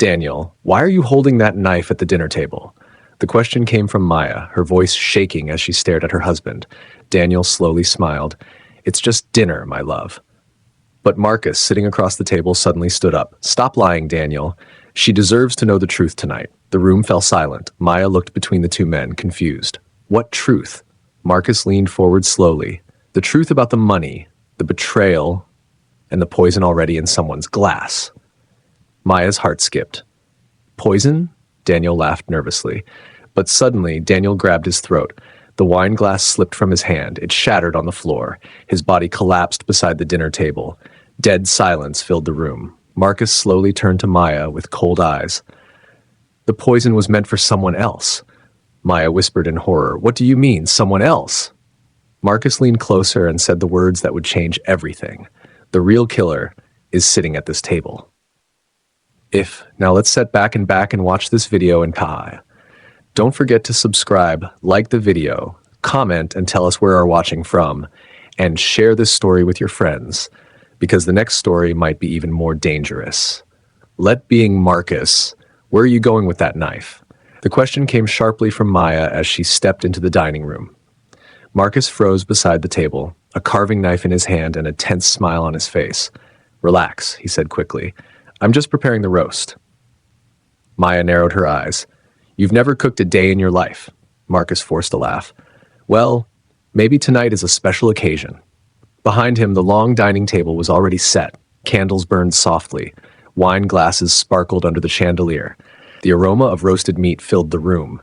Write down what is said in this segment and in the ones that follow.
Daniel, why are you holding that knife at the dinner table? The question came from Maya, her voice shaking as she stared at her husband. Daniel slowly smiled. It's just dinner, my love. But Marcus, sitting across the table, suddenly stood up. Stop lying, Daniel. She deserves to know the truth tonight. The room fell silent. Maya looked between the two men, confused. What truth? Marcus leaned forward slowly. The truth about the money, the betrayal, and the poison already in someone's glass. Maya's heart skipped. Poison? Daniel laughed nervously. But suddenly, Daniel grabbed his throat. The wine glass slipped from his hand. It shattered on the floor. His body collapsed beside the dinner table. Dead silence filled the room. Marcus slowly turned to Maya with cold eyes. The poison was meant for someone else. Maya whispered in horror. What do you mean, someone else? Marcus leaned closer and said the words that would change everything. The real killer is sitting at this table. Now let's set back and watch this video in Kai. Don't forget to subscribe, like the video, comment and tell us where you're watching from, and share this story with your friends, because the next story might be even more dangerous. Let being Marcus, where are you going with that knife? The question came sharply from Maya as she stepped into the dining room. Marcus froze beside the table, a carving knife in his hand and a tense smile on his face. Relax, he said quickly. I'm just preparing the roast. Maya narrowed her eyes. You've never cooked a day in your life. Marcus forced a laugh. Well, maybe tonight is a special occasion. Behind him, the long dining table was already set. Candles burned softly. Wine glasses sparkled under the chandelier. The aroma of roasted meat filled the room.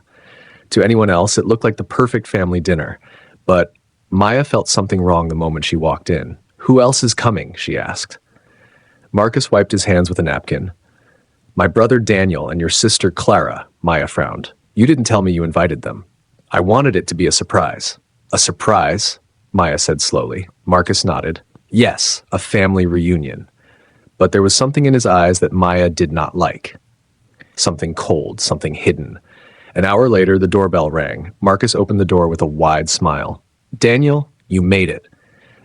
To anyone else, it looked like the perfect family dinner. But Maya felt something wrong the moment she walked in. Who else is coming? She asked. Marcus wiped his hands with a napkin. My brother Daniel and your sister Clara, Maya frowned. You didn't tell me you invited them. I wanted it to be a surprise. A surprise? Maya said slowly. Marcus nodded. Yes, a family reunion. But there was something in his eyes that Maya did not like. Something cold, something hidden. An hour later, the doorbell rang. Marcus opened the door with a wide smile. Daniel, you made it.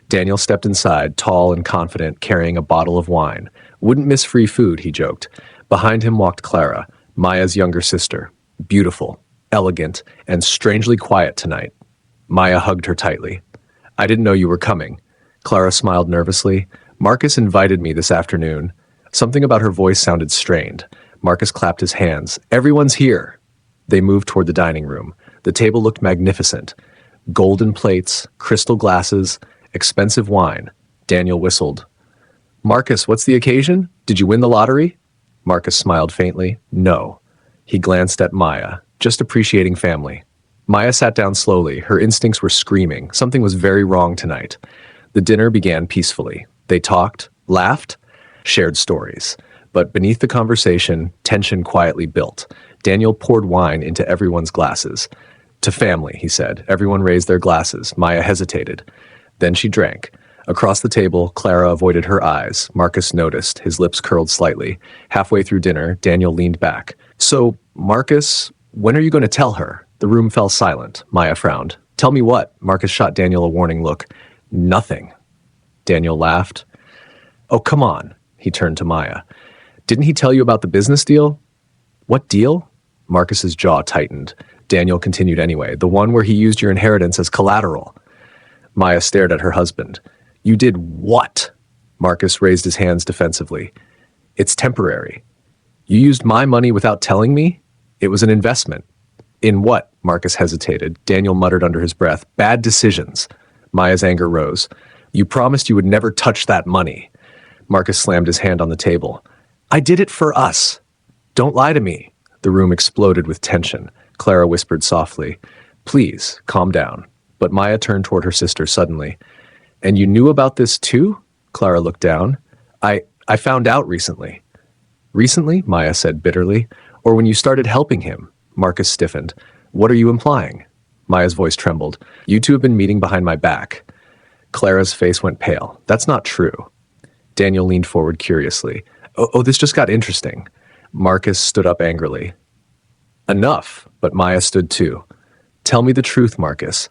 Daniel stepped inside, tall and confident, carrying a bottle of wine. Wouldn't miss free food, he joked. Behind him walked Clara, Maya's younger sister. Beautiful, elegant, and strangely quiet tonight. Maya hugged her tightly. I didn't know you were coming. Clara smiled nervously. Marcus invited me this afternoon. Something about her voice sounded strained. Marcus clapped his hands. Everyone's here. They moved toward the dining room. The table looked magnificent. Golden plates, crystal glasses, expensive wine. Daniel whistled. Marcus, what's the occasion? Did you win the lottery? Marcus smiled faintly. No. He glanced at Maya, just appreciating family. Maya sat down slowly. Her instincts were screaming. Something was very wrong tonight. The dinner began peacefully. They talked, laughed, shared stories. But beneath the conversation, tension quietly built. Daniel poured wine into everyone's glasses. To family, he said. Everyone raised their glasses. Maya hesitated. Then she drank. Across the table, Clara avoided her eyes. Marcus noticed. His lips curled slightly. Halfway through dinner, Daniel leaned back. So, Marcus, when are you going to tell her? The room fell silent. Maya frowned. Tell me what? Marcus shot Daniel a warning look. Nothing. Daniel laughed. Oh, come on. He turned to Maya. Didn't he tell you about the business deal? What deal? Marcus's jaw tightened. Daniel continued anyway. The one where he used your inheritance as collateral. Maya stared at her husband. You did what? Marcus raised his hands defensively. It's temporary. You used my money without telling me? It was an investment. In what? Marcus hesitated. Daniel muttered under his breath. Bad decisions. Maya's anger rose. You promised you would never touch that money. Marcus slammed his hand on the table. I did it for us. Don't lie to me. The room exploded with tension. Clara whispered softly. Please, calm down. But Maya turned toward her sister suddenly. And you knew about this too? Clara looked down. I found out recently. Recently? Maya said bitterly. Or when you started helping him? Marcus stiffened. What are you implying? Maya's voice trembled. You two have been meeting behind my back. Clara's face went pale. That's not true. Daniel leaned forward curiously. Oh, this just got interesting. Marcus stood up angrily. Enough, but Maya stood too. Tell me the truth, Marcus.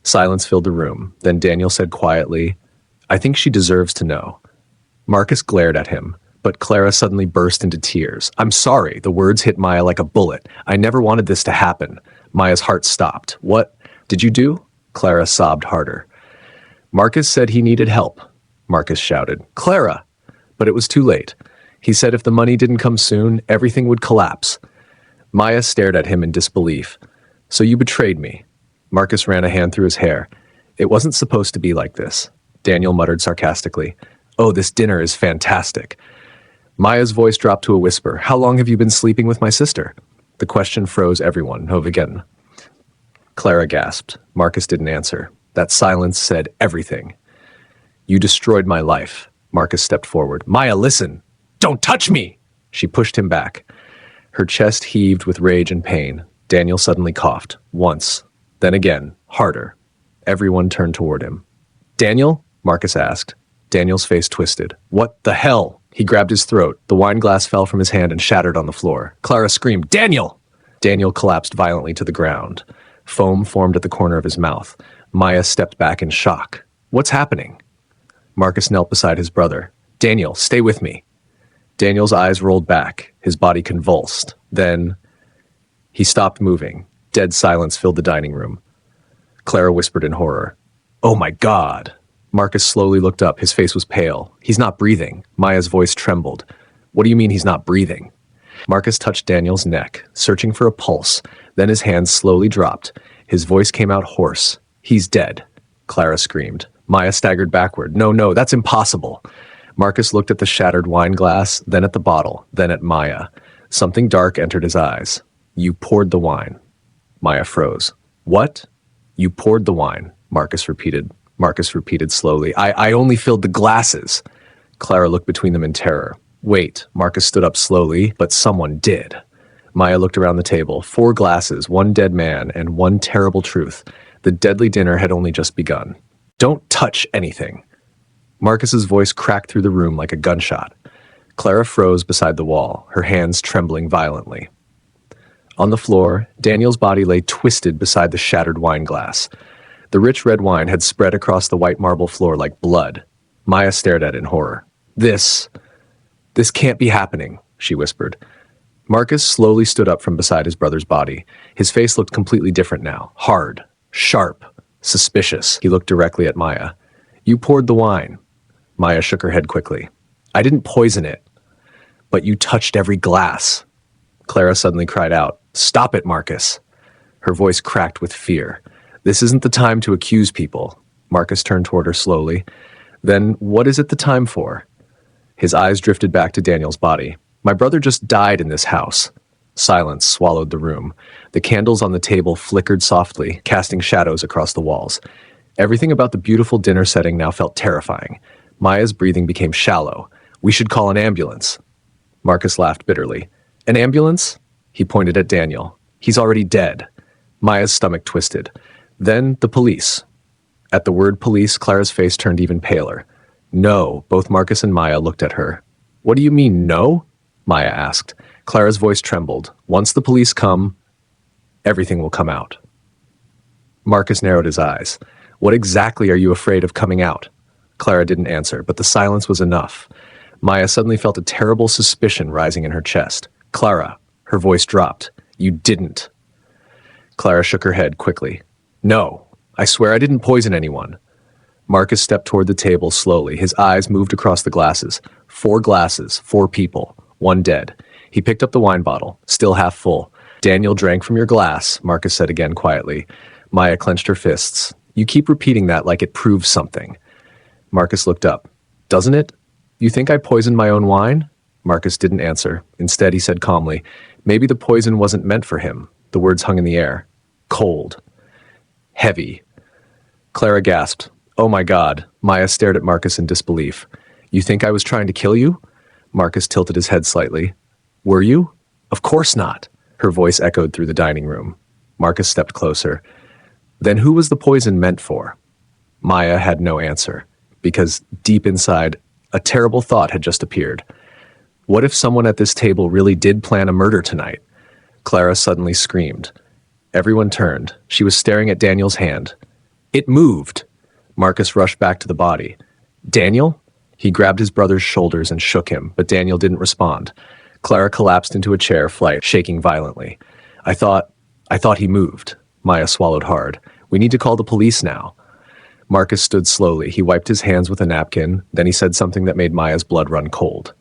Silence filled the room. Then Daniel said quietly, I think she deserves to know. Marcus glared at him. But Clara suddenly burst into tears. I'm sorry. The words hit Maya like a bullet. I never wanted this to happen. Maya's heart stopped. What did you do? Clara sobbed harder. Marcus said he needed help. Marcus shouted. Clara! But it was too late. He said if the money didn't come soon, everything would collapse. Maya stared at him in disbelief. So you betrayed me. Marcus ran a hand through his hair. It wasn't supposed to be like this. Daniel muttered sarcastically. Oh, this dinner is fantastic. Maya's voice dropped to a whisper. How long have you been sleeping with my sister? The question froze everyone. Again. Clara gasped. Marcus didn't answer. That silence said everything. You destroyed my life. Marcus stepped forward. Maya, listen! Don't touch me! She pushed him back. Her chest heaved with rage and pain. Daniel suddenly coughed. Once. Then again. Harder. Everyone turned toward him. Daniel? Marcus asked. Daniel's face twisted. What the hell? He grabbed his throat. The wine glass fell from his hand and shattered on the floor. Clara screamed, Daniel! Daniel collapsed violently to the ground. Foam formed at the corner of his mouth. Maya stepped back in shock. What's happening? Marcus knelt beside his brother. Daniel, stay with me. Daniel's eyes rolled back. His body convulsed. Then he stopped moving. Dead silence filled the dining room. Clara whispered in horror. Oh my God! Marcus slowly looked up. His face was pale. He's not breathing. Maya's voice trembled. What do you mean he's not breathing? Marcus touched Daniel's neck, searching for a pulse. Then his hands slowly dropped. His voice came out hoarse. He's dead. Clara screamed. Maya staggered backward. No, that's impossible. Marcus looked at the shattered wine glass, then at the bottle, then at Maya. Something dark entered his eyes. You poured the wine. Maya froze. What? You poured the wine, Marcus repeated. Marcus repeated slowly. I only filled the glasses. Clara looked between them in terror. Wait, Marcus stood up slowly, but someone did. Maya looked around the table. 4 glasses, 1 dead man, and 1 terrible truth. The deadly dinner had only just begun. Don't touch anything. Marcus's voice cracked through the room like a gunshot. Clara froze beside the wall, her hands trembling violently. On the floor, Daniel's body lay twisted beside the shattered wine glass. The rich red wine had spread across the white marble floor like blood. Maya stared at it in horror. This can't be happening, she whispered. Marcus slowly stood up from beside his brother's body. His face looked completely different now. Hard, sharp, suspicious. He looked directly at Maya. You poured the wine. Maya shook her head quickly. I didn't poison it. But you touched every glass. Clara suddenly cried out. Stop it, Marcus. Her voice cracked with fear. This isn't the time to accuse people. Marcus turned toward her slowly. Then what is it the time for? His eyes drifted back to Daniel's body. My brother just died in this house. Silence swallowed the room. The candles on the table flickered softly, casting shadows across the walls. Everything about the beautiful dinner setting now felt terrifying. Maya's breathing became shallow. We should call an ambulance. Marcus laughed bitterly. An ambulance? He pointed at Daniel. He's already dead. Maya's stomach twisted. Then the police. At the word police, Clara's face turned even paler. No, both Marcus and Maya looked at her. What do you mean, no? Maya asked. Clara's voice trembled. Once the police come, everything will come out. Marcus narrowed his eyes. What exactly are you afraid of coming out? Clara didn't answer, but the silence was enough. Maya suddenly felt a terrible suspicion rising in her chest. Clara, her voice dropped. You didn't. Clara shook her head quickly. No, I swear I didn't poison anyone. Marcus stepped toward the table slowly. His eyes moved across the glasses. 4 glasses, 4 people, 1 dead. He picked up the wine bottle, still half full. Daniel drank from your glass, Marcus said again quietly. Maya clenched her fists. You keep repeating that like it proves something. Marcus looked up. Doesn't it? You think I poisoned my own wine? Marcus didn't answer. Instead, he said calmly, maybe the poison wasn't meant for him. The words hung in the air. Cold. Heavy. Clara gasped. Oh my God. Maya stared at Marcus in disbelief. You think I was trying to kill you? Marcus tilted his head slightly. Were you? Of course not. Her voice echoed through the dining room. Marcus stepped closer. Then who was the poison meant for? Maya had no answer, because deep inside, a terrible thought had just appeared. What if someone at this table really did plan a murder tonight? Clara suddenly screamed. Everyone turned. She was staring at Daniel's hand. It moved. Marcus rushed back to the body. Daniel? He grabbed his brother's shoulders and shook him, but Daniel didn't respond. Clara collapsed into a chair, shaking violently. I thought he moved. Maya swallowed hard. We need to call the police now. Marcus stood slowly. He wiped his hands with a napkin. Then he said something that made Maya's blood run cold.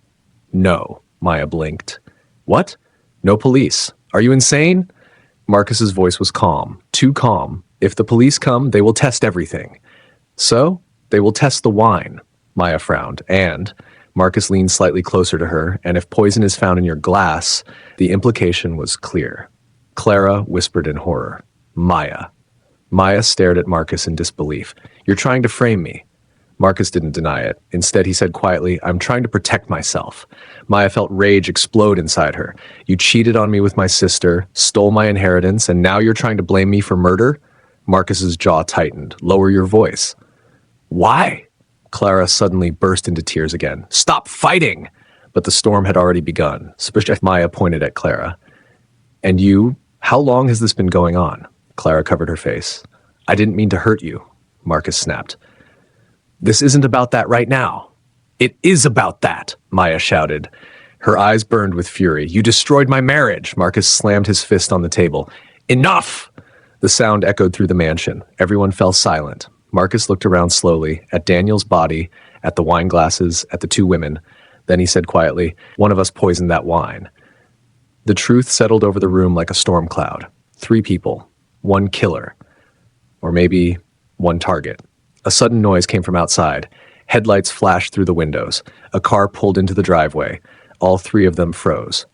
No, Maya blinked. What? No police. Are you insane? Marcus's voice was calm, too calm. If the police come, they will test everything. So, they will test the wine. Maya frowned. And Marcus leaned slightly closer to her, and if poison is found in your glass, the implication was clear. Clara whispered in horror. Maya. Maya stared at Marcus in disbelief. You're trying to frame me. Marcus didn't deny it. Instead, he said quietly, I'm trying to protect myself. Maya felt rage explode inside her. You cheated on me with my sister, stole my inheritance, and now you're trying to blame me for murder? Marcus's jaw tightened. Lower your voice. Why? Clara suddenly burst into tears again. Stop fighting! But the storm had already begun. Maya pointed at Clara. And you? How long has this been going on? Clara covered her face. I didn't mean to hurt you, Marcus snapped. This isn't about that right now. It is about that, Maya shouted. Her eyes burned with fury. You destroyed my marriage. Marcus slammed his fist on the table. Enough! The sound echoed through the mansion. Everyone fell silent. Marcus looked around slowly, at Daniel's body, at the wine glasses, at the two women. Then he said quietly, one of us poisoned that wine. The truth settled over the room like a storm cloud. 3 people. 1 killer. Or maybe 1 target. A sudden noise came from outside. Headlights flashed through the windows. A car pulled into the driveway. All 3 of them froze.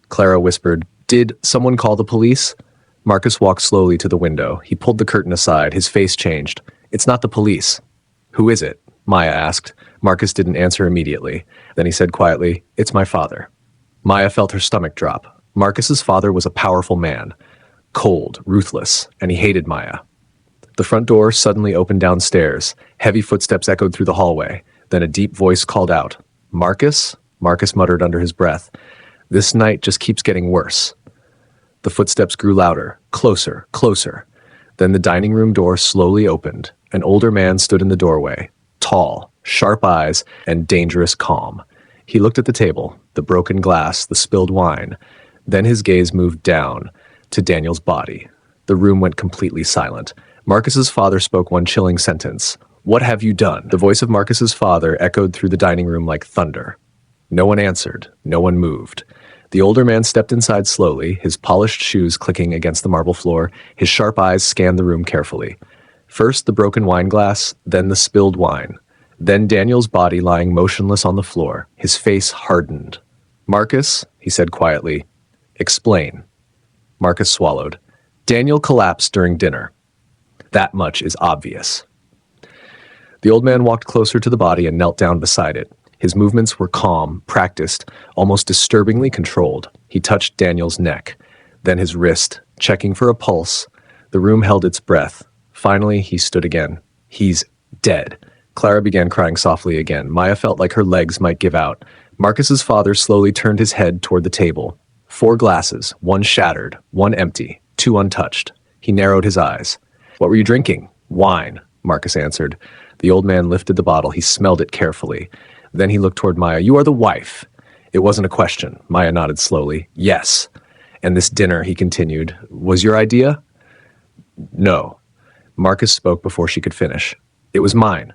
Clara whispered, Did someone call the police? Marcus walked slowly to the window. He pulled the curtain aside. His face changed. It's not the police. Who is it? Maya asked. Marcus didn't answer immediately. Then he said quietly, It's my father. Maya felt her stomach drop. Marcus's father was a powerful man. Cold, ruthless, and he hated Maya. The front door suddenly opened downstairs. Heavy footsteps echoed through the hallway. Then a deep voice called out, Marcus? Marcus muttered under his breath. This night just keeps getting worse. The footsteps grew louder, closer, closer. Then the dining room door slowly opened. An older man stood in the doorway, tall, sharp eyes, and dangerous calm. He looked at the table, the broken glass, the spilled wine. Then his gaze moved down to Daniel's body. The room went completely silent. Marcus's father spoke one chilling sentence. What have you done? The voice of Marcus's father echoed through the dining room like thunder. No one answered. No one moved. The older man stepped inside slowly, his polished shoes clicking against the marble floor. His sharp eyes scanned the room carefully. First the broken wine glass, then the spilled wine. Then Daniel's body lying motionless on the floor. His face hardened. Marcus, he said quietly, explain. Marcus swallowed. Daniel collapsed during dinner. That much is obvious. The old man walked closer to the body and knelt down beside it. His movements were calm, practiced, almost disturbingly controlled. He touched Daniel's neck, then his wrist, checking for a pulse. The room held its breath. Finally, he stood again. He's dead. Clara began crying softly again. Maya felt like her legs might give out. Marcus's father slowly turned his head toward the table. 4 glasses, 1 shattered, 1 empty, 2 untouched. He narrowed his eyes. What were you drinking? Wine, Marcus answered. The old man lifted the bottle. He smelled it carefully. Then he looked toward Maya. You are the wife. It wasn't a question. Maya nodded slowly. Yes. And this dinner, he continued, was your idea? No. Marcus spoke before she could finish. It was mine.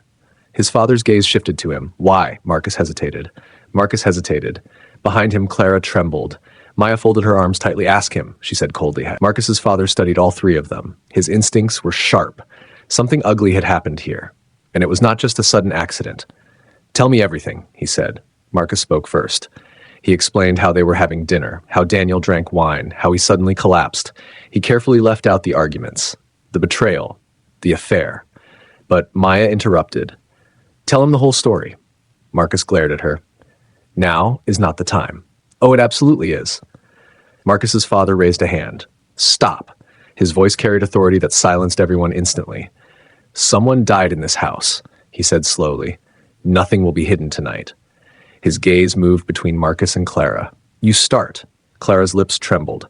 His father's gaze shifted to him. Why? Marcus hesitated. Marcus hesitated. Behind him, Clara trembled. Maya folded her arms tightly. Ask him, she said coldly. Marcus's father studied all 3 of them. His instincts were sharp. Something ugly had happened here. And it was not just a sudden accident. Tell me everything, he said. Marcus spoke first. He explained how they were having dinner, how Daniel drank wine, how he suddenly collapsed. He carefully left out the arguments, the betrayal, the affair. But Maya interrupted. Tell him the whole story. Marcus glared at her. Now is not the time. Oh, it absolutely is. Marcus's father raised a hand. Stop. His voice carried authority that silenced everyone instantly. Someone died in this house, he said slowly. Nothing will be hidden tonight. His gaze moved between Marcus and Clara. You start. Clara's lips trembled.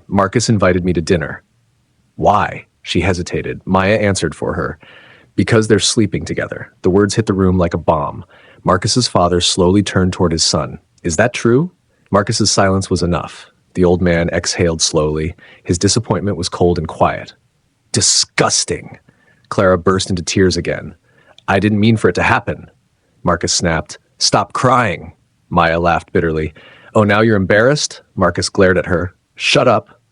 Marcus invited me to dinner. Why? She hesitated. Maya answered for her. Because they're sleeping together. The words hit the room like a bomb. Marcus's father slowly turned toward his son. Is that true? Marcus's silence was enough. The old man exhaled slowly. His disappointment was cold and quiet. Disgusting. Clara burst into tears again. I didn't mean for it to happen. Marcus snapped. Stop crying. Maya laughed bitterly. Oh, now you're embarrassed? Marcus glared at her. Shut up.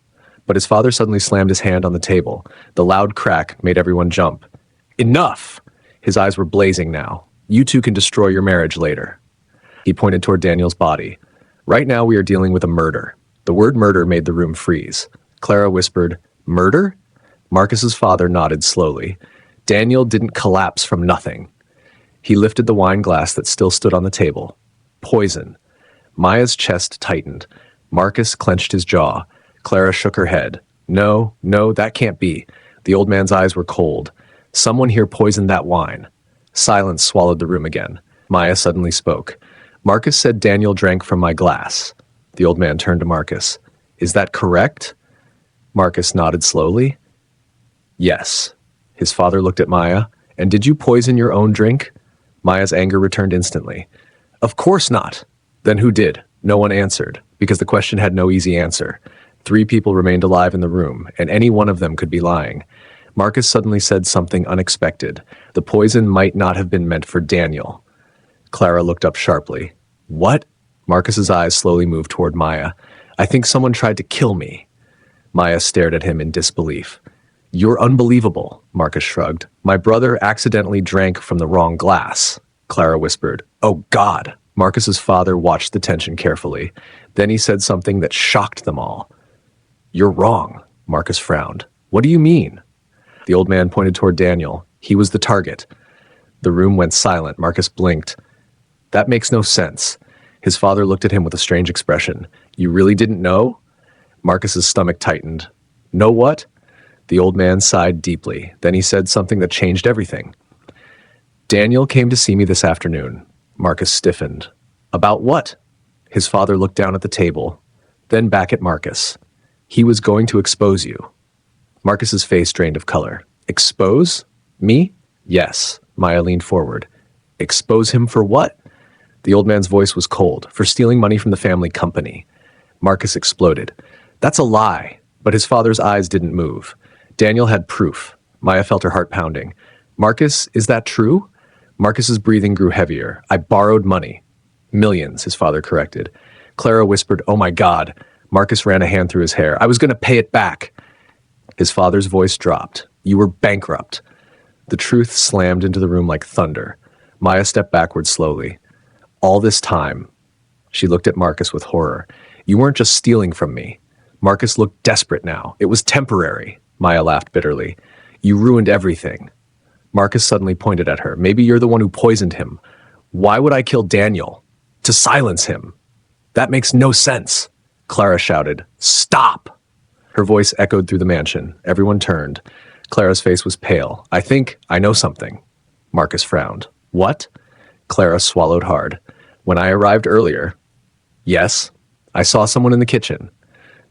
But his father suddenly slammed his hand on the table. The loud crack made everyone jump. Enough! His eyes were blazing now. You two can destroy your marriage later. He pointed toward Daniel's body. Right now we are dealing with a murder. The word murder made the room freeze. Clara whispered, Murder? Marcus's father nodded slowly. Daniel didn't collapse from nothing. He lifted the wine glass that still stood on the table. Poison. Maya's chest tightened. Marcus clenched his jaw. Clara shook her head. No, that can't be. The old man's eyes were cold. Someone here poisoned that wine. Silence swallowed the room again. Maya suddenly spoke. Marcus said Daniel drank from my glass. The old man turned to Marcus. Is that correct? Marcus nodded slowly. Yes. His father looked at Maya. And did you poison your own drink? Maya's anger returned instantly. Of course not. Then who did? No one answered, because the question had no easy answer. 3 people remained alive in the room, and any one of them could be lying. Marcus suddenly said something unexpected. The poison might not have been meant for Daniel. Clara looked up sharply. What? Marcus's eyes slowly moved toward Maya. I think someone tried to kill me. Maya stared at him in disbelief. You're unbelievable, Marcus shrugged. My brother accidentally drank from the wrong glass. Clara whispered. Oh, God. Marcus's father watched the tension carefully. Then he said something that shocked them all. You're wrong, Marcus frowned. What do you mean? The old man pointed toward Daniel. He was the target. The room went silent. Marcus blinked. That makes no sense. His father looked at him with a strange expression. You really didn't know? Marcus's stomach tightened. Know what? The old man sighed deeply. Then he said something that changed everything. Daniel came to see me this afternoon. Marcus stiffened. About what? His father looked down at the table, then back at Marcus. He was going to expose you. Marcus's face drained of color. Expose? Me? Yes. Maya leaned forward. Expose him for what? The old man's voice was cold. For stealing money from the family company. Marcus exploded. That's a lie. But his father's eyes didn't move. Daniel had proof. Maya felt her heart pounding. Marcus, is that true? Marcus's breathing grew heavier. I borrowed money. Millions, his father corrected. Clara whispered, oh my God. Marcus ran a hand through his hair. I was going to pay it back. His father's voice dropped. You were bankrupt. The truth slammed into the room like thunder. Maya stepped backward slowly. All this time, she looked at Marcus with horror. You weren't just stealing from me. Marcus looked desperate now. It was temporary. Maya laughed bitterly. You ruined everything. Marcus suddenly pointed at her. Maybe you're the one who poisoned him. Why would I kill Daniel? To silence him. That makes no sense. Clara shouted. Stop! Her voice echoed through the mansion. Everyone turned. Clara's face was pale. I know something. Marcus frowned. What? Clara swallowed hard. When I arrived earlier. Yes. I saw someone in the kitchen.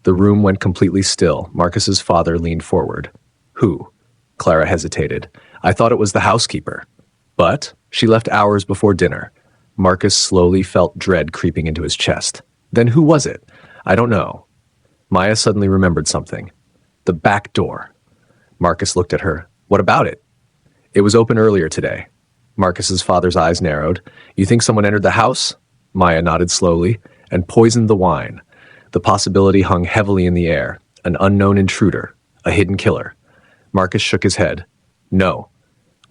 The room went completely still. Marcus's father leaned forward. Who? Clara hesitated. I thought it was the housekeeper. But she left hours before dinner. Marcus slowly felt dread creeping into his chest. Then who was it? I don't know. Maya suddenly remembered something. The back door. Marcus looked at her. What about it? It was open earlier today. Marcus's father's eyes narrowed. You think someone entered the house? Maya nodded slowly. And poisoned the wine. The possibility hung heavily in the air. An unknown intruder. A hidden killer. Marcus shook his head. No.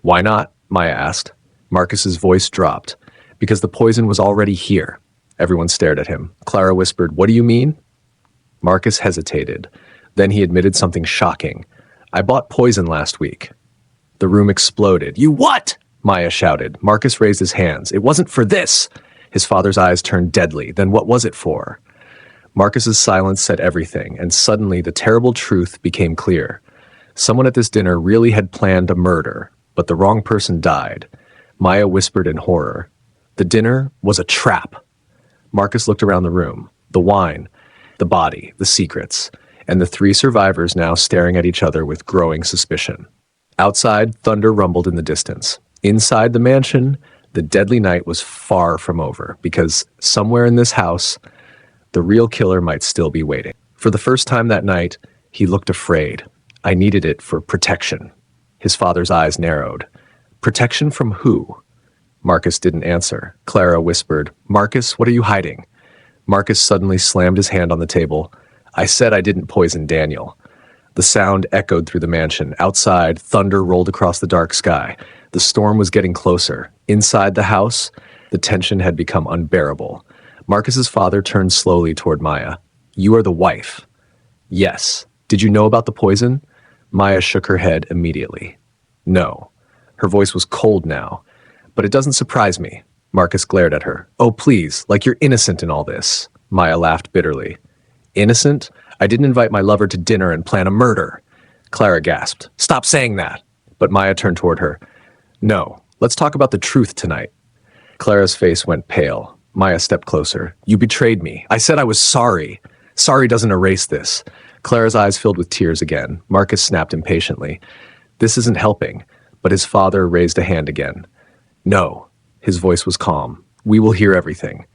Why not? Maya asked. Marcus's voice dropped. Because the poison was already here. Everyone stared at him. Clara whispered, what do you mean? Marcus hesitated. Then he admitted something shocking. I bought poison last week. The room exploded. You what? Maya shouted. Marcus raised his hands. It wasn't for this. His father's eyes turned deadly. Then what was it for? Marcus's silence said everything, and suddenly the terrible truth became clear. Someone at this dinner really had planned a murder, but the wrong person died. Maya whispered in horror. The dinner was a trap. Marcus looked around the room. The wine, the body, the secrets, and the 3 survivors now staring at each other with growing suspicion. Outside, thunder rumbled in the distance. Inside the mansion, the deadly night was far from over, because somewhere in this house, the real killer might still be waiting. For the first time that night, he looked afraid. I needed it for protection. His father's eyes narrowed. Protection from who? Marcus didn't answer. Clara whispered, "Marcus, what are you hiding?" Marcus suddenly slammed his hand on the table. "I said I didn't poison Daniel." The sound echoed through the mansion. Outside, thunder rolled across the dark sky. The storm was getting closer. Inside the house, the tension had become unbearable. Marcus's father turned slowly toward Maya. "You are the wife." "Yes. Did you know about the poison?" Maya shook her head immediately. "No." Her voice was cold now. "But it doesn't surprise me." Marcus glared at her. "Oh, please, like you're innocent in all this." Maya laughed bitterly. "Innocent? I didn't invite my lover to dinner and plan a murder." Clara gasped. "Stop saying that." But Maya turned toward her. "No, let's talk about the truth tonight." Clara's face went pale. Maya stepped closer. "You betrayed me. I said I was sorry. Sorry doesn't erase this." Clara's eyes filled with tears again. Marcus snapped impatiently. "This isn't helping." But his father raised a hand again. "No." His voice was calm. "We will hear everything."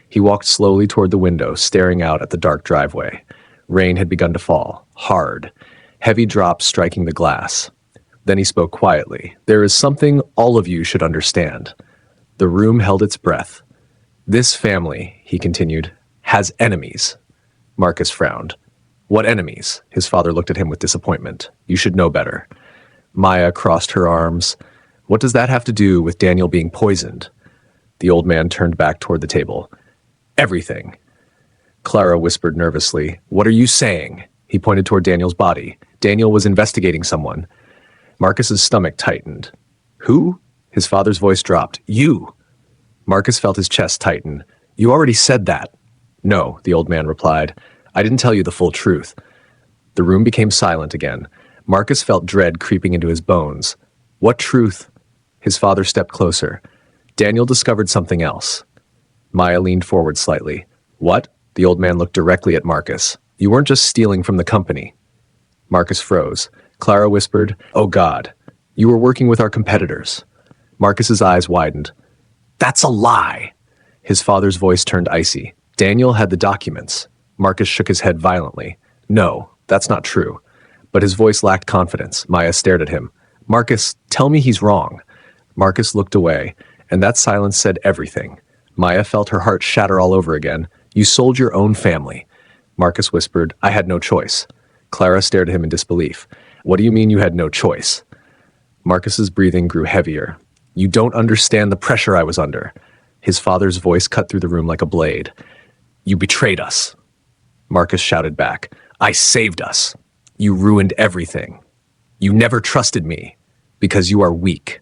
He walked slowly toward the window, staring out at the dark driveway. Rain had begun to fall, hard, heavy drops striking the glass. Then he spoke quietly. "There is something all of you should understand." The room held its breath. "This family," he continued, "has enemies." Marcus frowned. "What enemies?" His father looked at him with disappointment. "You should know better." Maya crossed her arms. "What does that have to do with Daniel being poisoned?" The old man turned back toward the table. "Everything." Clara whispered nervously, "What are you saying?" He pointed toward Daniel's body. Daniel was investigating someone. Marcus's stomach tightened. "Who?" His father's voice dropped. "You." Marcus felt his chest tighten. "You already said that." "No," the old man replied. "I didn't tell you the full truth." The room became silent again. Marcus felt dread creeping into his bones. "What truth?" His father stepped closer. Daniel discovered something else. Maya leaned forward slightly. "What?" The old man looked directly at Marcus. "You weren't just stealing from the company." Marcus froze. Clara whispered, "Oh God, you were working with our competitors." Marcus's eyes widened. "That's a lie!" His father's voice turned icy. "Daniel had the documents." Marcus shook his head violently. "No, that's not true." But his voice lacked confidence. Maya stared at him. "Marcus, tell me he's wrong." Marcus looked away, and that silence said everything. Maya felt her heart shatter all over again. "You sold your own family." Marcus whispered, "I had no choice." Clara stared at him in disbelief. "What do you mean you had no choice?" Marcus's breathing grew heavier. "You don't understand the pressure I was under." His father's voice cut through the room like a blade. "You betrayed us." Marcus shouted back, "I saved us. You ruined everything. You never trusted me because you are weak."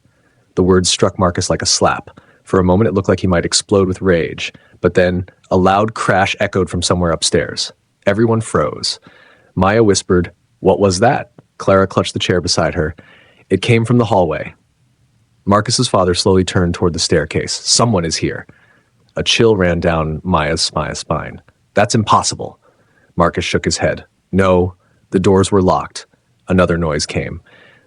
The words struck Marcus like a slap. For a moment it looked like he might explode with rage, but then a loud crash echoed from somewhere upstairs. Everyone froze. Maya whispered, "What was that?" Clara clutched the chair beside her. "It came from the hallway." Marcus's father slowly turned toward the staircase. "Someone is here." A chill ran down Maya's spine. "That's impossible." Marcus shook his head. "No, the doors were locked." Another noise came.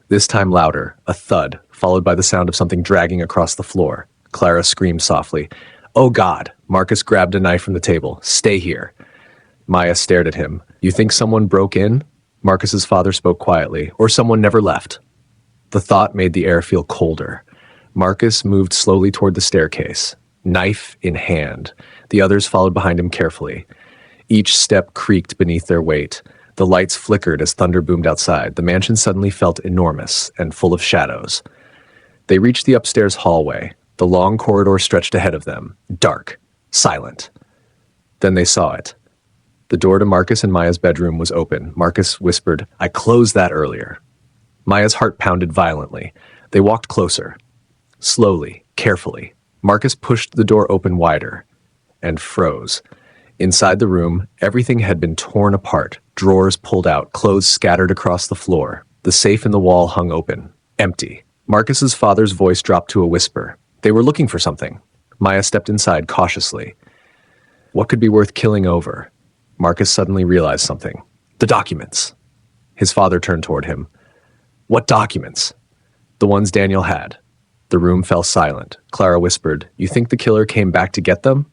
This time louder, a thud, followed by the sound of something dragging across the floor. Clara screamed softly. "Oh God!" Marcus grabbed a knife from the table. "Stay here." Maya stared at him. "You think someone broke in?" Marcus's father spoke quietly. "Or someone never left." The thought made the air feel colder. Marcus moved slowly toward the staircase, knife in hand. The others followed behind him carefully. Each step creaked beneath their weight. The lights flickered as thunder boomed outside. The mansion suddenly felt enormous and full of shadows. They reached the upstairs hallway. The long corridor stretched ahead of them, dark, silent. Then they saw it. The door to Marcus and Maya's bedroom was open. Marcus whispered, "I closed that earlier." Maya's heart pounded violently. They walked closer. Slowly, carefully. Marcus pushed the door open wider and froze. Inside the room, everything had been torn apart, drawers pulled out, clothes scattered across the floor. The safe in the wall hung open, empty. Marcus's father's voice dropped to a whisper. They were looking for something. Maya stepped inside cautiously. What could be worth killing over? Marcus suddenly realized something. The documents. His father turned toward him. What documents? The ones Daniel had. The room fell silent. Clara whispered, "You think the killer came back to get them?"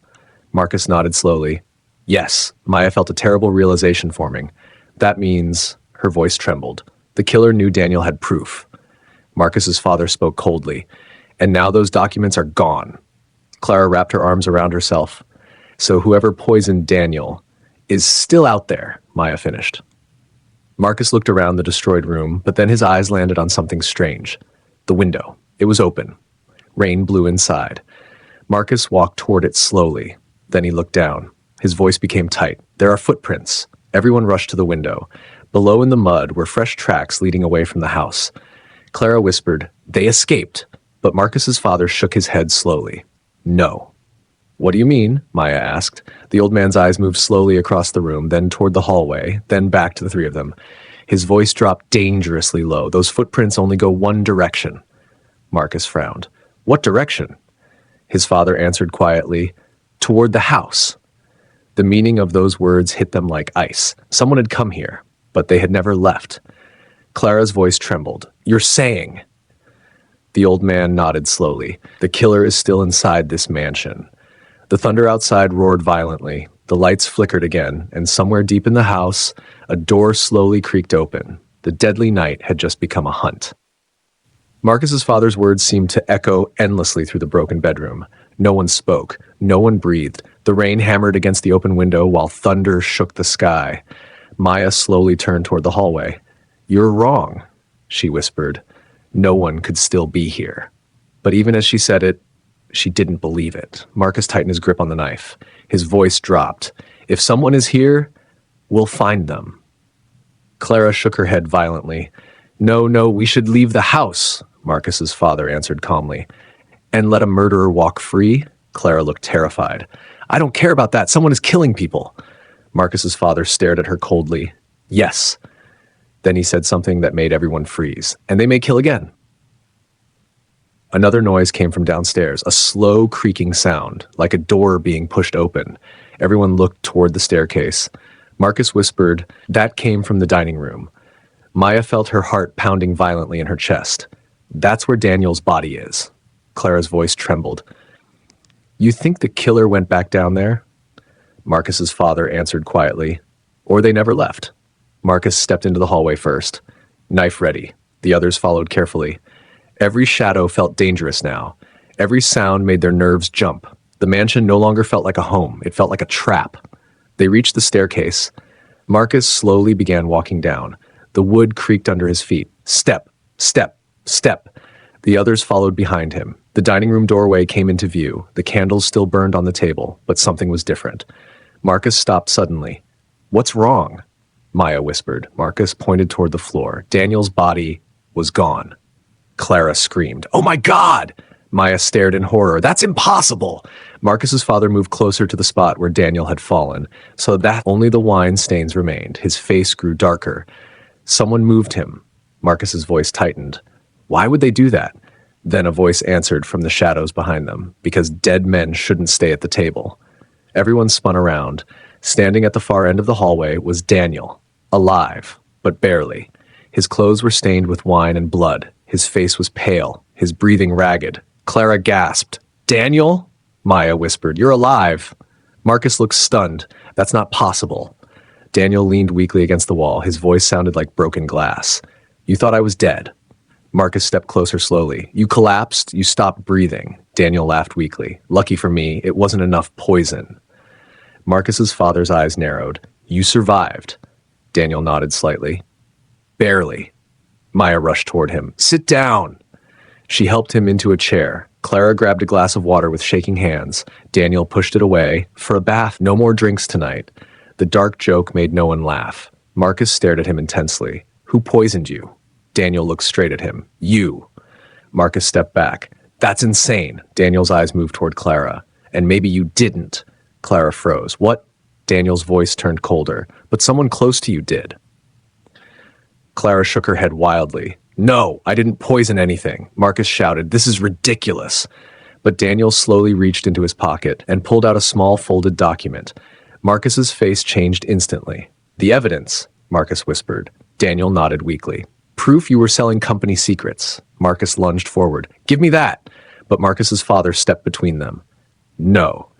Marcus nodded slowly. "Yes." Maya felt a terrible realization forming. "That means," her voice trembled, "the killer knew Daniel had proof." Marcus's father spoke coldly. "And now those documents are gone." Clara wrapped her arms around herself. "So whoever poisoned Daniel is still out there," Maya finished. Marcus looked around the destroyed room, but then his eyes landed on something strange. The window. It was open. Rain blew inside. Marcus walked toward it slowly. Then he looked down. His voice became tight. "There are footprints." Everyone rushed to the window. Below in the mud were fresh tracks leading away from the house. Clara whispered, "They escaped." But Marcus's father shook his head slowly. "No." "What do you mean?" Maya asked. The old man's eyes moved slowly across the room, then toward the hallway, then back to the three of them. His voice dropped dangerously low. "Those footprints only go one direction." Marcus frowned. "What direction?" His father answered quietly, "Toward the house." The meaning of those words hit them like ice. Someone had come here, but they had never left. Clara's voice trembled. "You're saying..." The old man nodded slowly. "The killer is still inside this mansion." The thunder outside roared violently. The lights flickered again, and somewhere deep in the house, a door slowly creaked open. The deadly night had just become a hunt. Marcus's father's words seemed to echo endlessly through the broken bedroom. No one spoke. No one breathed. The rain hammered against the open window while thunder shook the sky. Maya slowly turned toward the hallway. "You're wrong," she whispered. No one could still be here. But even as she said it, she didn't believe it. Marcus tightened his grip on the knife. His voice dropped. "If someone is here, we'll find them." Clara shook her head violently. No, we should leave the house," Marcus's father answered calmly. "And let a murderer walk free?" Clara looked terrified. "I don't care about that. Someone is killing people." Marcus's father stared at her coldly. "Yes." Then he said something that made everyone freeze. "And they may kill again." Another noise came from downstairs, a slow creaking sound, like a door being pushed open. Everyone looked toward the staircase. Marcus whispered, "That came from the dining room." Maya felt her heart pounding violently in her chest. "That's where Daniel's body is." Clara's voice trembled. "You think the killer went back down there?" Marcus's father answered quietly, "Or they never left." Marcus stepped into the hallway first, knife ready. The others followed carefully. Every shadow felt dangerous now. Every sound made their nerves jump. The mansion no longer felt like a home. It felt like a trap. They reached the staircase. Marcus slowly began walking down. The wood creaked under his feet. Step, step, step. The others followed behind him. The dining room doorway came into view. The candles still burned on the table, but something was different. Marcus stopped suddenly. "What's wrong?" Maya whispered. Marcus pointed toward the floor. Daniel's body was gone. Clara screamed, "Oh my God!" Maya stared in horror. "That's impossible!" Marcus's father moved closer to the spot where Daniel had fallen, so that only the wine stains remained. His face grew darker. "Someone moved him." Marcus's voice tightened. "Why would they do that?" Then a voice answered from the shadows behind them, "Because dead men shouldn't stay at the table." Everyone spun around. Standing at the far end of the hallway was Daniel, alive, but barely. His clothes were stained with wine and blood. His face was pale, his breathing ragged. Clara gasped. "Daniel?" Maya whispered. "You're alive." Marcus looked stunned. "That's not possible." Daniel leaned weakly against the wall. His voice sounded like broken glass. "You thought I was dead." Marcus stepped closer slowly. "You collapsed. You stopped breathing." Daniel laughed weakly. "Lucky for me, it wasn't enough poison." Marcus's father's eyes narrowed. "You survived." Daniel nodded slightly. "Barely." Maya rushed toward him. "Sit down." She helped him into a chair. Clara grabbed a glass of water with shaking hands. Daniel pushed it away. "For a bath, no more drinks tonight." The dark joke made no one laugh. Marcus stared at him intensely. "Who poisoned you?" Daniel looked straight at him. "You." Marcus stepped back. "That's insane." Daniel's eyes moved toward Clara. "And maybe you didn't." Clara froze. "What?" Daniel's voice turned colder. "But someone close to you did." Clara shook her head wildly. "No, I didn't poison anything." Marcus shouted, "This is ridiculous." But Daniel slowly reached into his pocket and pulled out a small folded document. Marcus's face changed instantly. "The evidence," Marcus whispered. Daniel nodded weakly. Proof you were selling company secrets. Marcus lunged forward. Give me that! But Marcus's father stepped between them. No.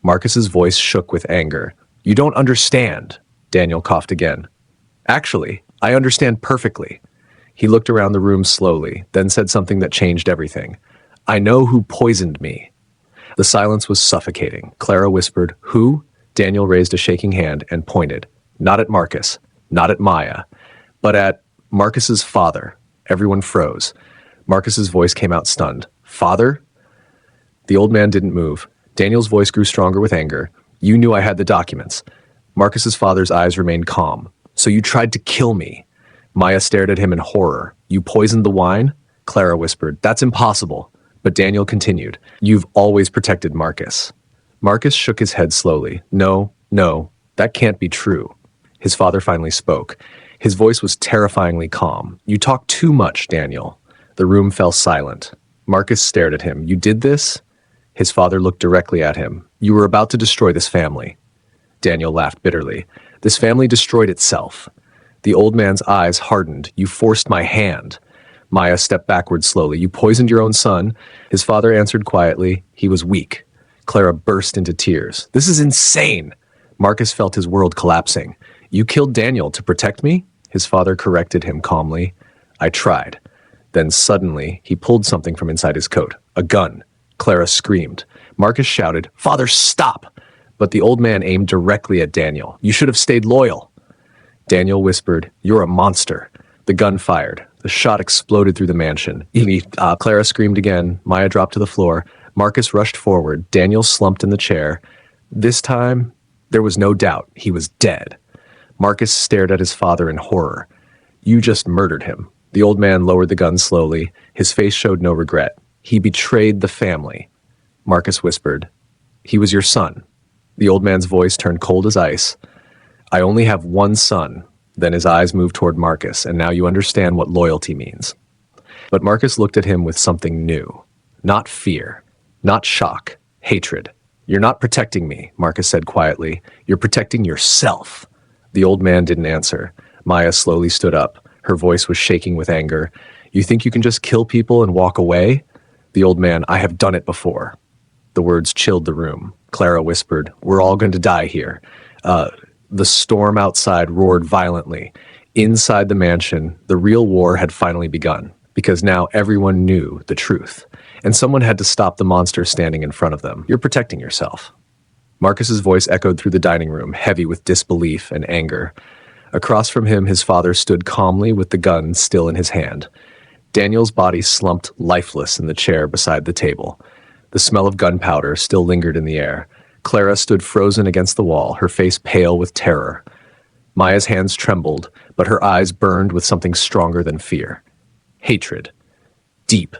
Marcus's voice shook with anger. You don't understand. Daniel coughed again. Actually, I understand perfectly. He looked around the room slowly, then said something that changed everything. I know who poisoned me. The silence was suffocating. Clara whispered, Who? Daniel raised a shaking hand and pointed. Not at Marcus, not at Maya, but at Marcus's father. Everyone froze. Marcus's voice came out stunned. Father? The old man didn't move. Daniel's voice grew stronger with anger. You knew I had the documents. Marcus's father's eyes remained calm. So you tried to kill me. Maya stared at him in horror. You poisoned the wine? Clara whispered. That's impossible. But Daniel continued. You've always protected Marcus. Marcus shook his head slowly. No, that can't be true. His father finally spoke. His voice was terrifyingly calm. You talk too much, Daniel. The room fell silent. Marcus stared at him. You did this? His father looked directly at him. You were about to destroy this family. Daniel laughed bitterly. This family destroyed itself. The old man's eyes hardened. You forced my hand. Maya stepped backward slowly. You poisoned your own son. His father answered quietly. He was weak. Clara burst into tears. This is insane. Marcus felt his world collapsing. You killed Daniel to protect me? His father corrected him calmly. I tried. Then suddenly, he pulled something from inside his coat. A gun. Clara screamed. Marcus shouted, Father, stop! But the old man aimed directly at Daniel. You should have stayed loyal. Daniel whispered, You're a monster. The gun fired. The shot exploded through the mansion. Clara screamed again. Maya dropped to the floor. Marcus rushed forward. Daniel slumped in the chair. This time, there was no doubt. He was dead. Marcus stared at his father in horror. You just murdered him. The old man lowered the gun slowly. His face showed no regret. He betrayed the family. Marcus whispered, He was your son. The old man's voice turned cold as ice. I only have one son. Then his eyes moved toward Marcus, and now you understand what loyalty means. But Marcus looked at him with something new. Not fear. Not shock. Hatred. You're not protecting me, Marcus said quietly. You're protecting yourself. The old man didn't answer. Maya slowly stood up. Her voice was shaking with anger. You think you can just kill people and walk away? The old man, I have done it before. The words chilled the room. Clara whispered, We're all going to die here. The storm outside roared violently. Inside the mansion, the real war had finally begun, because now everyone knew the truth, and someone had to stop the monster standing in front of them. You're protecting yourself. Marcus's voice echoed through the dining room, heavy with disbelief and anger. Across from him, his father stood calmly with the gun still in his hand. Daniel's body slumped lifeless in the chair beside the table. The smell of gunpowder still lingered in the air. Clara stood frozen against the wall, her face pale with terror. Maya's hands trembled, but her eyes burned with something stronger than fear. Hatred. Deep,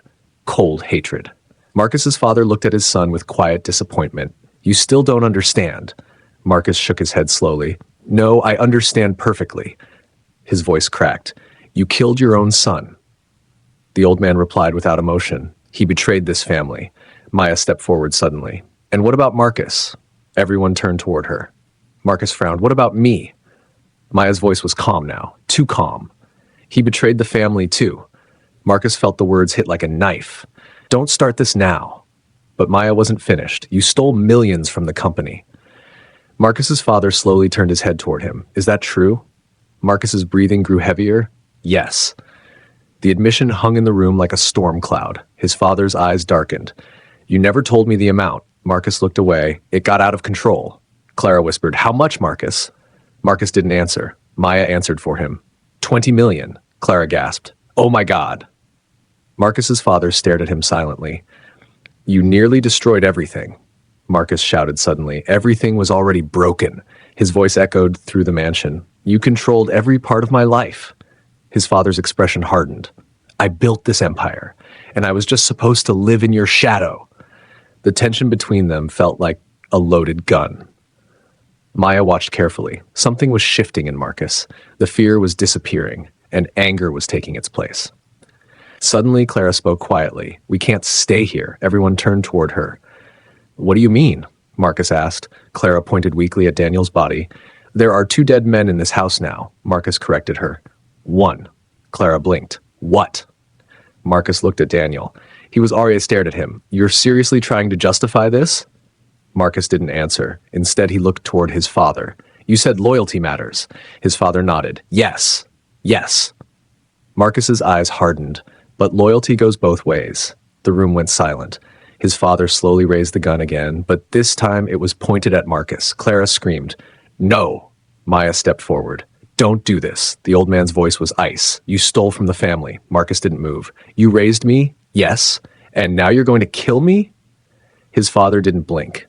cold hatred. Marcus's father looked at his son with quiet disappointment. You still don't understand. Marcus shook his head slowly. No, I understand perfectly. His voice cracked. You killed your own son. The old man replied without emotion. He betrayed this family. Maya stepped forward suddenly. And what about Marcus? Everyone turned toward her. Marcus frowned. What about me? Maya's voice was calm now, too calm. He betrayed the family too. Marcus felt the words hit like a knife. Don't start this now. But Maya wasn't finished. You stole millions from the company. Marcus's father slowly turned his head toward him. Is that true? Marcus's breathing grew heavier. Yes. The admission hung in the room like a storm cloud. His father's eyes darkened. You never told me the amount. Marcus looked away. It got out of control. Clara whispered, How much, Marcus? Marcus didn't answer. Maya answered for him. 20 million. Clara gasped. Oh my God. Marcus's father stared at him silently. You nearly destroyed everything. Marcus shouted suddenly. Everything was already broken. His voice echoed through the mansion. You controlled every part of my life. His father's expression hardened. I built this empire, and I was just supposed to live in your shadow. The tension between them felt like a loaded gun. Maya watched carefully. Something was shifting in Marcus. The fear was disappearing, and anger was taking its place. Suddenly, Clara spoke quietly. We can't stay here. Everyone turned toward her. What do you mean? Marcus asked. Clara pointed weakly at Daniel's body. There are 2 dead men in this house now, Marcus corrected her. 1. Clara blinked. What? Marcus looked at Daniel. He was already stared at him. You're seriously trying to justify this? Marcus didn't answer. Instead, he looked toward his father. You said loyalty matters. His father nodded. Yes. Yes. Marcus's eyes hardened. But loyalty goes both ways. The room went silent. His father slowly raised the gun again, but this time it was pointed at Marcus. Clara screamed. No. Maya stepped forward. Don't do this. The old man's voice was ice. You stole from the family. Marcus didn't move. You raised me? Yes. And now you're going to kill me? His father didn't blink.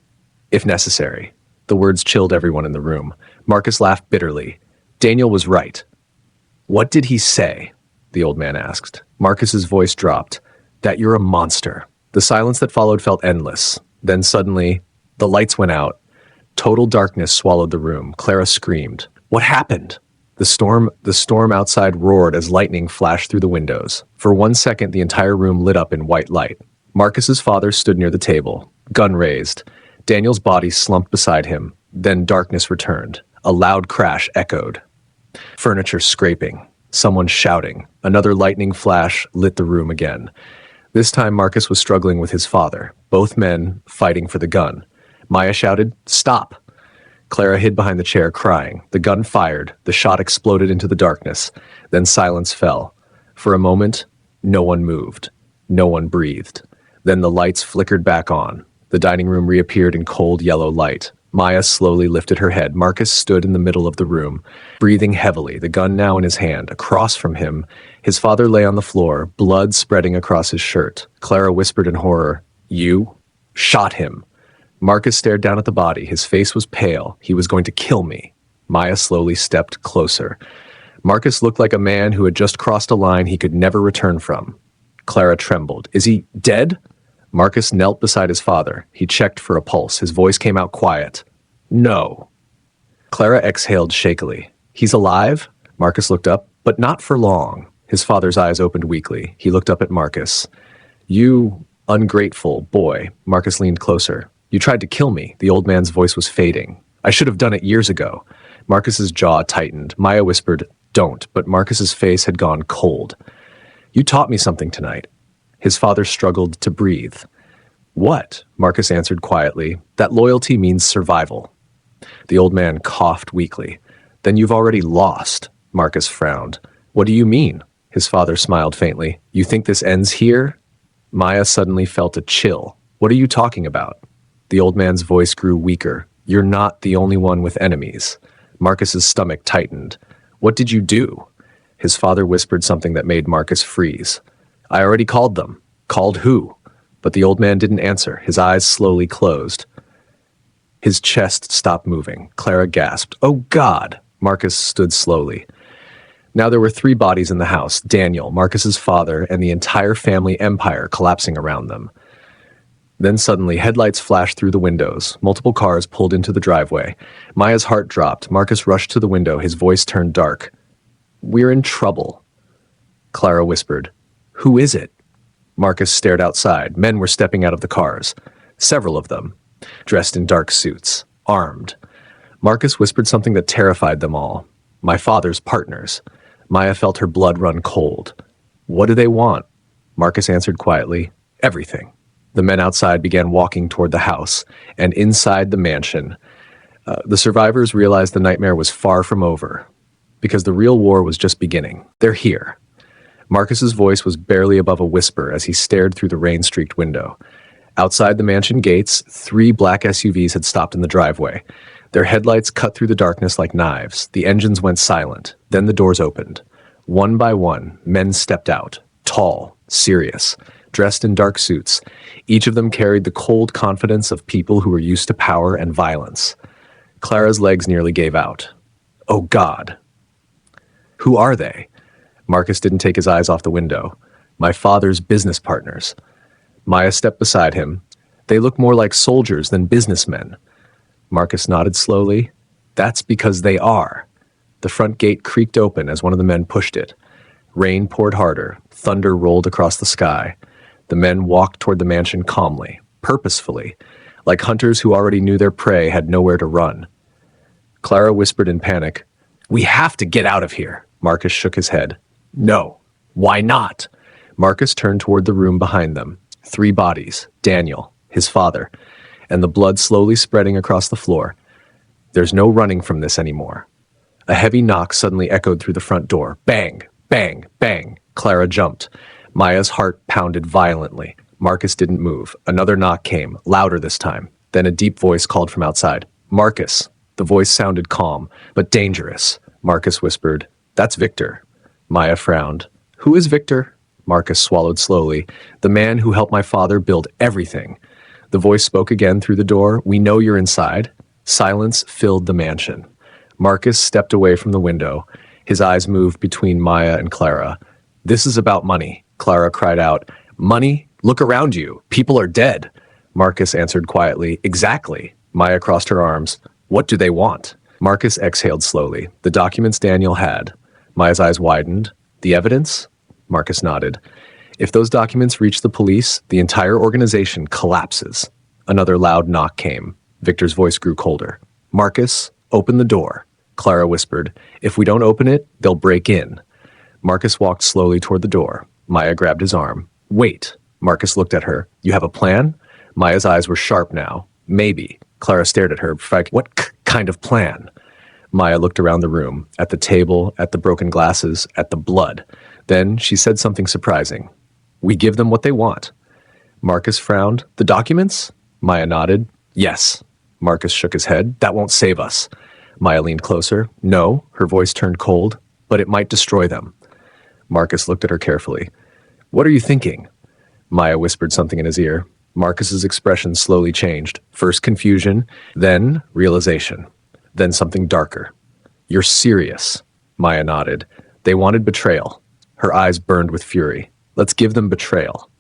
If necessary. The words chilled everyone in the room. Marcus laughed bitterly. Daniel was right. What did he say? The old man asked. Marcus's voice dropped. That you're a monster. The silence that followed felt endless. Then suddenly, the lights went out. Total darkness swallowed the room. Clara screamed. What happened? The storm outside roared as lightning flashed through the windows. For 1 second, the entire room lit up in white light. Marcus's father stood near the table, gun raised. Daniel's body slumped beside him. Then darkness returned. A loud crash echoed. Furniture scraping. Someone shouting. Another lightning flash lit the room again. This time Marcus was struggling with his father, both men fighting for the gun. Maya shouted, "Stop!" Clara hid behind the chair, crying. The gun fired. The shot exploded into the darkness. Then silence fell. For a moment, no one moved. No one breathed. Then the lights flickered back on. The dining room reappeared in cold yellow light. Maya slowly lifted her head. Marcus stood in the middle of the room, breathing heavily, the gun now in his hand. Across from him, his father lay on the floor, blood spreading across his shirt. Clara whispered in horror, "You shot him." Marcus stared down at the body. His face was pale. He was going to kill me. Maya slowly stepped closer. Marcus looked like a man who had just crossed a line he could never return from. Clara trembled. "Is he dead?" Marcus knelt beside his father. He checked for a pulse. His voice came out quiet. "No." Clara exhaled shakily. "He's alive?" Marcus looked up, but not for long. His father's eyes opened weakly. He looked up at Marcus. "You ungrateful boy." Marcus leaned closer. "You tried to kill me." The old man's voice was fading. "I should have done it years ago." Marcus's jaw tightened. Maya whispered, "Don't," but Marcus's face had gone cold. "You taught me something tonight." His father struggled to breathe. "What?" Marcus answered quietly. "That loyalty means survival." The old man coughed weakly. "Then you've already lost." Marcus frowned. "What do you mean?" His father smiled faintly. "You think this ends here?" Maya suddenly felt a chill. "What are you talking about?" The old man's voice grew weaker. "You're not the only one with enemies." Marcus's stomach tightened. "What did you do?" His father whispered something that made Marcus freeze. "I already called them." "Called who?" But the old man didn't answer. His eyes slowly closed. His chest stopped moving. Clara gasped. "Oh, God!" Marcus stood slowly. Now there were 3 bodies in the house, Daniel, Marcus's father, and the entire family empire collapsing around them. Then suddenly, headlights flashed through the windows. Multiple cars pulled into the driveway. Maya's heart dropped. Marcus rushed to the window. His voice turned dark. "We're in trouble." Clara whispered. "Who is it?" Marcus stared outside. Men were stepping out of the cars. Several of them, dressed in dark suits, armed. Marcus whispered something that terrified them all. "My father's partners." Maya felt her blood run cold. "What do they want?" Marcus answered quietly, "Everything." The men outside began walking toward the house, and inside the mansion. The survivors realized the nightmare was far from over, because the real war was just beginning. "They're here." Marcus's voice was barely above a whisper as he stared through the rain-streaked window. Outside the mansion gates, 3 black SUVs had stopped in the driveway. Their headlights cut through the darkness like knives. The engines went silent. Then the doors opened. One by one, men stepped out, tall, serious, dressed in dark suits. Each of them carried the cold confidence of people who were used to power and violence. Clara's legs nearly gave out. "Oh, God." "Who are they?" Marcus didn't take his eyes off the window. "My father's business partners." Maya stepped beside him. "They look more like soldiers than businessmen." Marcus nodded slowly. "That's because they are." The front gate creaked open as one of the men pushed it. Rain poured harder. Thunder rolled across the sky. The men walked toward the mansion calmly, purposefully, like hunters who already knew their prey had nowhere to run. Clara whispered in panic, "We have to get out of here." Marcus shook his head. No. Why not? Marcus turned toward the room behind them. 3 bodies. Daniel, his father, and the blood slowly spreading across the floor. There's no running from this anymore. A heavy knock suddenly echoed through the front door. Bang! Bang! Bang! Clara jumped. Maya's heart pounded violently. Marcus didn't move. Another knock came, louder this time. Then a deep voice called from outside. Marcus. The voice sounded calm, but dangerous. Marcus whispered, "That's Victor." Maya frowned. "Who is Victor?" Marcus swallowed slowly. "The man who helped my father build everything." The voice spoke again through the door. "We know you're inside." Silence filled the mansion. Marcus stepped away from the window. His eyes moved between Maya and Clara. "This is about money," Clara cried out. "Money? Look around you. People are dead." Marcus answered quietly, "Exactly." Maya crossed her arms. "What do they want?" Marcus exhaled slowly. "The documents Daniel had." Maya's eyes widened. "The evidence?" Marcus nodded. "If those documents reach the police, the entire organization collapses." Another loud knock came. Victor's voice grew colder. "Marcus, open the door." Clara whispered, "If we don't open it, they'll break in." Marcus walked slowly toward the door. Maya grabbed his arm. "Wait." Marcus looked at her. "You have a plan?" Maya's eyes were sharp now. "Maybe." Clara stared at her. "What kind of plan?" Maya looked around the room, at the table, at the broken glasses, at the blood. Then she said something surprising. "We give them what they want." Marcus frowned. "The documents?" Maya nodded. "Yes." Marcus shook his head. "That won't save us." Maya leaned closer. "No." Her voice turned cold. "But it might destroy them." Marcus looked at her carefully. "What are you thinking?" Maya whispered something in his ear. Marcus's expression slowly changed. First confusion, then realization, then something darker. "You're serious." Maya nodded. "They wanted betrayal." Her eyes burned with fury. "Let's give them betrayal."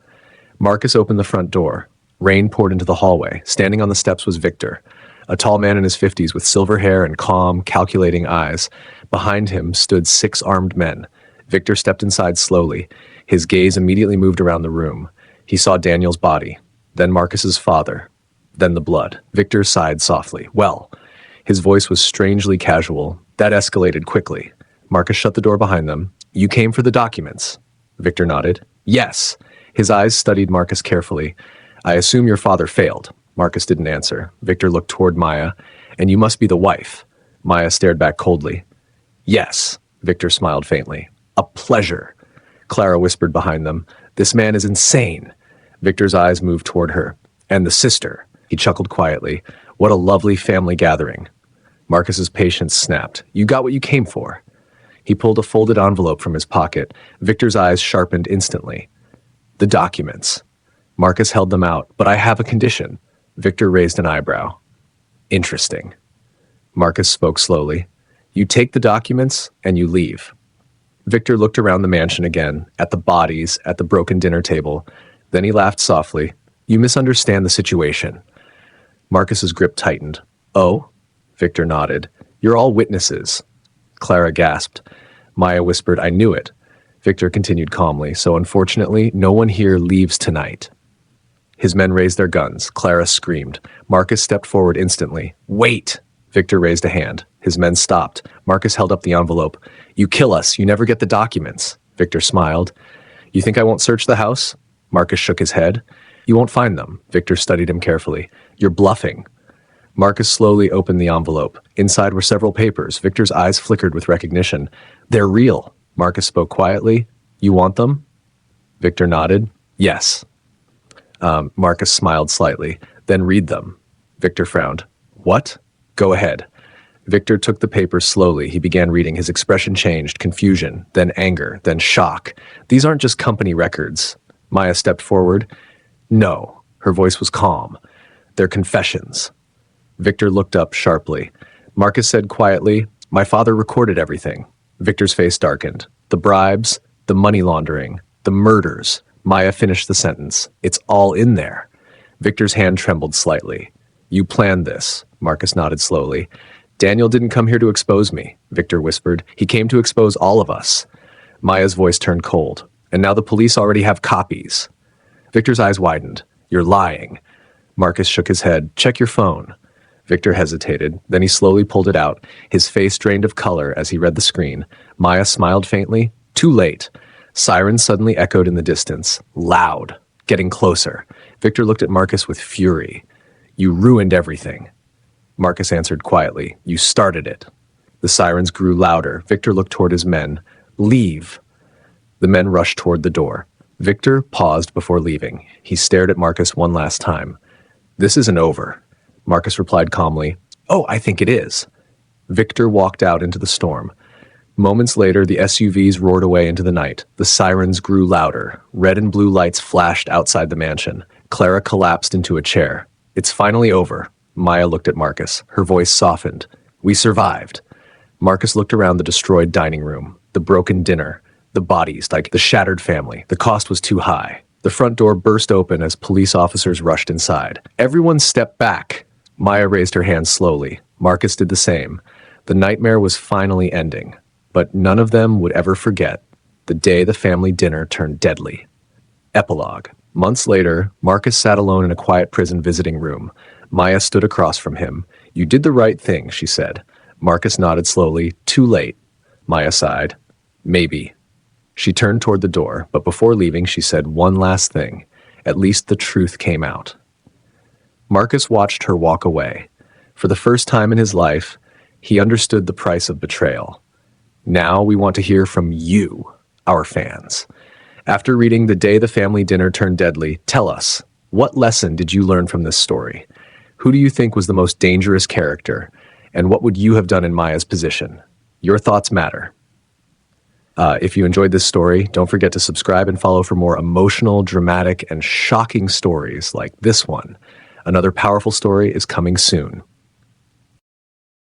Marcus opened the front door. Rain poured into the hallway. Standing on the steps was Victor, a tall man in his 50s with silver hair and calm, calculating eyes. Behind him stood 6 armed men. Victor stepped inside slowly. His gaze immediately moved around the room. He saw Daniel's body, then Marcus's father, then the blood. Victor sighed softly. "Well." His voice was strangely casual. That escalated quickly. Marcus shut the door behind them. "You came for the documents." Victor nodded. "Yes." His eyes studied Marcus carefully. "I assume your father failed." Marcus didn't answer. Victor looked toward Maya. "And you must be the wife." Maya stared back coldly. "Yes." Victor smiled faintly. "A pleasure." Clara whispered behind them. "This man is insane." Victor's eyes moved toward her. "And the sister." He chuckled quietly. "What a lovely family gathering." Marcus's patience snapped. "You got what you came for." He pulled a folded envelope from his pocket. Victor's eyes sharpened instantly. "The documents." Marcus held them out. "But I have a condition." Victor raised an eyebrow. "Interesting." Marcus spoke slowly. "You take the documents and you leave." Victor looked around the mansion again, at the bodies, at the broken dinner table. Then he laughed softly. "You misunderstand the situation." Marcus's grip tightened. "Oh?" Victor nodded. "You're all witnesses." Clara gasped. Maya whispered, "I knew it." Victor continued calmly. "So unfortunately, no one here leaves tonight." His men raised their guns. Clara screamed. Marcus stepped forward instantly. "Wait!" Victor raised a hand. His men stopped. Marcus held up the envelope. "You kill us. You never get the documents." Victor smiled. "You think I won't search the house?" Marcus shook his head. "You won't find them." Victor studied him carefully. "You're bluffing." Marcus slowly opened the envelope. Inside were several papers. Victor's eyes flickered with recognition. "They're real." Marcus spoke quietly. "You want them?" Victor nodded. "Yes." Marcus smiled slightly. "Then read them." Victor frowned. "What?" "Go ahead." Victor took the papers slowly. He began reading. His expression changed. Confusion, then anger, then shock. "These aren't just company records." Maya stepped forward. "No." Her voice was calm. "They're confessions." Victor looked up sharply. Marcus said quietly, "My father recorded everything." Victor's face darkened. "The bribes, the money laundering, the murders." Maya finished the sentence. "It's all in there." Victor's hand trembled slightly. "You planned this." Marcus nodded slowly. "Daniel didn't come here to expose me," Victor whispered. "He came to expose all of us." Maya's voice turned cold. "And now the police already have copies." Victor's eyes widened. "You're lying." Marcus shook his head. "Check your phone." Victor hesitated. Then he slowly pulled it out. His face drained of color as he read the screen. Maya smiled faintly. Too late. Sirens suddenly echoed in the distance, loud, getting closer. Victor looked at Marcus with fury. You ruined everything. Marcus answered quietly. You started it. The sirens grew louder. Victor looked toward his men. Leave. The men rushed toward the door. Victor paused before leaving. He stared at Marcus one last time. This isn't over. Marcus replied calmly. Oh, I think it is. Victor walked out into the storm. Moments later, the SUVs roared away into the night. The sirens grew louder. Red and blue lights flashed outside the mansion. Clara collapsed into a chair. It's finally over. Maya looked at Marcus. Her voice softened. We survived. Marcus looked around the destroyed dining room, the broken dinner, the bodies, like the shattered family. The cost was too high. The front door burst open as police officers rushed inside. Everyone stepped back. Maya raised her hands slowly. Marcus did the same. The nightmare was finally ending. But none of them would ever forget the day the family dinner turned deadly. Epilogue. Months later, Marcus sat alone in a quiet prison visiting room. Maya stood across from him. You did the right thing, she said. Marcus nodded slowly. Too late. Maya sighed. Maybe. She turned toward the door, but before leaving, she said one last thing. At least the truth came out. Marcus watched her walk away. For the first time in his life, he understood the price of betrayal. Now we want to hear from you, our fans. After reading The Day the Family Dinner Turned Deadly, tell us, what lesson did you learn from this story? Who do you think was the most dangerous character? And what would you have done in Maya's position? Your thoughts matter. If you enjoyed this story, don't forget to subscribe and follow for more emotional, dramatic, and shocking stories like this one. Another powerful story is coming soon.